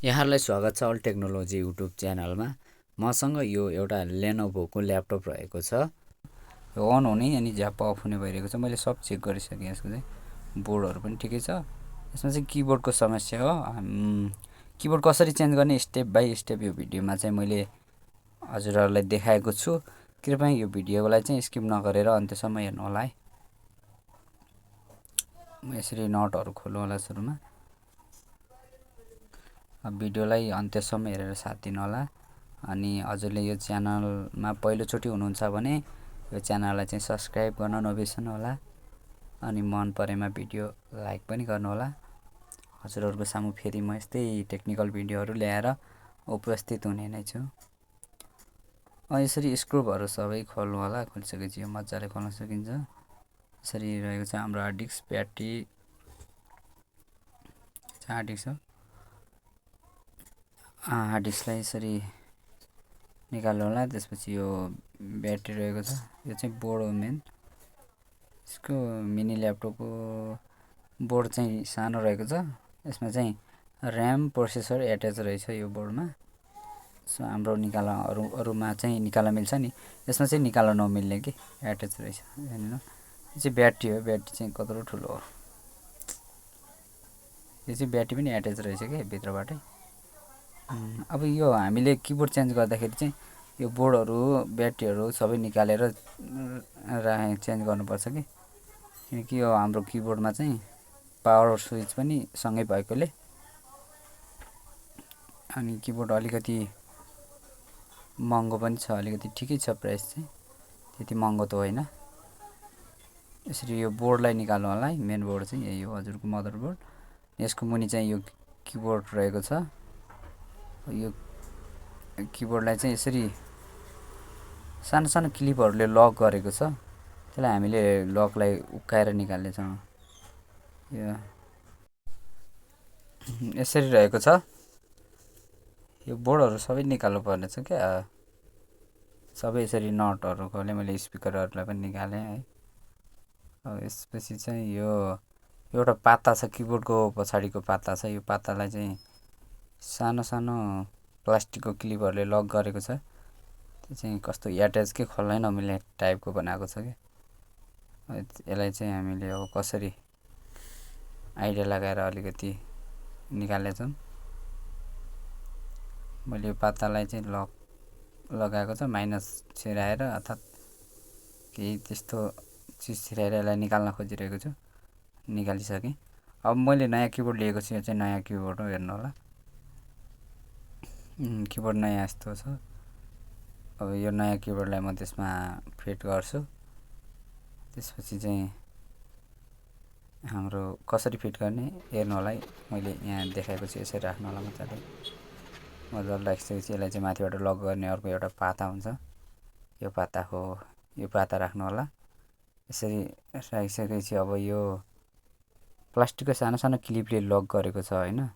यहाँलाई स्वागत छ अल टेक्नोलोजी युट्युब च्यानलमा। मसँग यो एउटा लेनोभोको ल्यापटप रहेको छ। यो अन हुने अनि झ्याप्प अफ हुने भइरहेको छ। मैले सब चेक गरिसकेँ। यसको चाहिँ बोर्डहरू पनि ठिकै छ। यसमा चाहिँ किबोर्डको समस्या हो। किबोर्ड कसरी चेन्ज गर्ने स्टेप बाई स्टेप यो भिडियोमा चाहिँ मैले हजुरहरूलाई देखाएको छु। कृपया यो भिडियोलाई चाहिँ स्किप नगरेर अन्त्यसम्म हेर्नु होला है। म यसरी नटहरू खोल्नु होला सुरुमा। भिडियोलाई अन्त्यसम्म हेरेर साथ दिनु होला। अनि हजुरले यो च्यानलमा पहिलोचोटि हुनुहुन्छ भने यो च्यानललाई चाहिँ सब्स्क्राइब गर्न नबिर्सनु होला। अनि मन परेमा भिडियो लाइक पनि गर्नु होला। हजुरहरूको सामु फेरि म यस्तै टेक्निकल भिडियोहरू ल्याएर उपस्थित हुने नै छु। यसरी स्क्रुपहरू सबै खोल्नु होला। खोलिसकेपछि यो मजाले खोल्न सकिन्छ। यसरी रहेको छ हाम्रो hard disk, battery, hard disk हो। हार्ड डिस्कलाई यसरी निकाल्नु होला। त्यसपछि यो ब्याट्री रहेको छ। यो चाहिँ बोर्ड हो मेन। यसको मिनी ल्यापटपको बोर्ड चाहिँ सानो रहेको छ। यसमा चाहिँ ऱ्याम प्रोसेसर एट्याच रहेछ यो बोर्डमा। सो हाम्रो अरूमा चाहिँ निकाल्न मिल्छ नि, यसमा चाहिँ निकाल्न नमिल्ने कि एट्याच रहेछ। हेर्नु यो चाहिँ ब्याट्री हो। ब्याट्री चाहिँ कत्रो ठुलो हो। यो चाहिँ ब्याट्री पनि एट्याच रहेछ कि भित्रबाटै। अब यो हामीले किबोर्ड चेन्ज गर्दाखेरि चाहिँ यो बोर्डहरू ब्याट्रीहरू सबै निकालेर चेन्ज गर्नुपर्छ कि, किनकि यो हाम्रो किबोर्डमा चाहिँ पावर स्विच पनि सँगै भएकोले अनि किबोर्ड अलिकति महँगो पनि छ। अलिकति ठिकै छ प्राइस चाहिँ, त्यति महँगो त होइन। यसरी यो बोर्डलाई निकाल्नु होला है। मेन बोर्ड चाहिँ यही हो, हजुरको मदरबोर्ड। यसको मुनि चाहिँ यो किबोर्ड रहेको छ। यो किबोर्डलाई चाहिँ यसरी सानो सानो क्लिपहरूले लक गरेको छ। त्यसलाई हामीले लकलाई उक्काएर निकाल्नेछौँ। यो यसरी रहेको छ। यो बोर्डहरू सबै निकाल्नु पर्नेछ क्या। सबै यसरी नटहरू खोलेँ मैले। स्पिकरहरूलाई पनि निकालेँ है। अब यसपछि चाहिँ यो एउटा पाता छ किबोर्डको पछाडिको पाता छ। यो पातालाई चाहिँ सानो सानो प्लास्टिकको क्लिपहरूले लक गरेको छ। त्यो चाहिँ कस्तो एट्याच के खोल्नै नमिल्ने टाइपको बनाएको छ कि। यसलाई चाहिँ हामीले अब कसरी आइडिया लगाएर अलिकति निकाल्नेछौँ। मैले यो पातालाई चाहिँ लक लगाएको छ, माइनस छिराएर अर्थात् केही त्यस्तो चिज छिराएर यसलाई निकाल्न खोजिरहेको छु। निकालिसकेँ। अब मैले नयाँ किबोर्ड लिएको छु। यो चाहिँ नयाँ किबोर्ड हो, हेर्नु होला। किबोर्ड नयाँ यस्तो छ। अब यो नयाँ किबोर्डलाई म त्यसमा फिट गर्छु। त्यसपछि चाहिँ हाम्रो कसरी फिट गर्ने हेर्नु होला है। मैले यहाँ देखाएको छु। यसरी राख्नु होला मजाले राखिसकेपछि यसलाई चाहिँ माथिबाट लक गर्ने अर्को एउटा पाता हुन्छ। यो पाता हो, यो पाता राख्नु होला। यसरी राखिसकेपछि अब यो प्लास्टिकको सानो सानो क्लिपले लक गरेको छ होइन।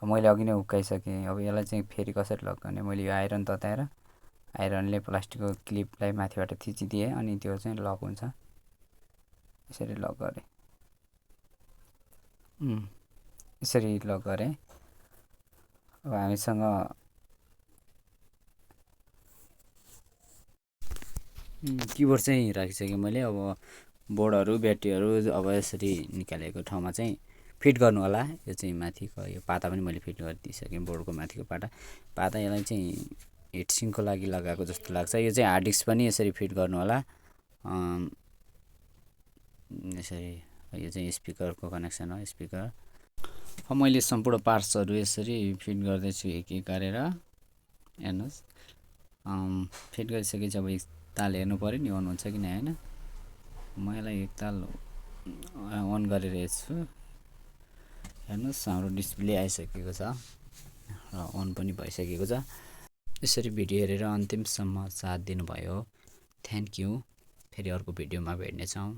मैले अघि नै उक्काइसकेँ। अब यसलाई चाहिँ फेरि कसरी लक गर्ने, मैले यो आइरन तताएर आइरनले प्लास्टिकको क्लिपलाई माथिबाट थिचिदिएँ अनि त्यो चाहिँ लक हुन्छ। यसरी लक गरेँ। यसरी लक गरेँ। अब हामीसँग किबोर्ड चाहिँ राखिसकेँ मैले। अब बोर्डहरू ब्याट्रीहरू अब यसरी निकालेको ठाउँमा चाहिँ फिट गर्नु होला। यो चाहिँ माथिको यो पाता पनि मैले फिट गरिदिइसकेँ। बोर्डको माथिको पाता यसलाई चाहिँ हिटसिङको लागि लगाएको जस्तो लाग्छ। यो चाहिँ हार्ड डिस्क पनि यसरी फिट गर्नु होला। यसरी यो चाहिँ स्पिकरको कनेक्सन हो, स्पिकर। अब मैले सम्पूर्ण पार्ट्सहरू यसरी फिट गर्दैछु एक एक गरेर। हेर्नुहोस्, फिट गरिसकेपछि अब एकताल हेर्नु पऱ्यो नि अन हुन्छ कि नै होइन। म यसलाई एकताल अन गरेर हेर्छु। हेर्नुहोस्, हाम्रो डिस्प्ले आइसकेको छ र अन पनि भइसकेको छ। यसरी भिडियो हेरेर अन्तिमसम्म साथ दिनुभयो। Thank you. फेरि अर्को भिडियोमा भेट्नेछौँ।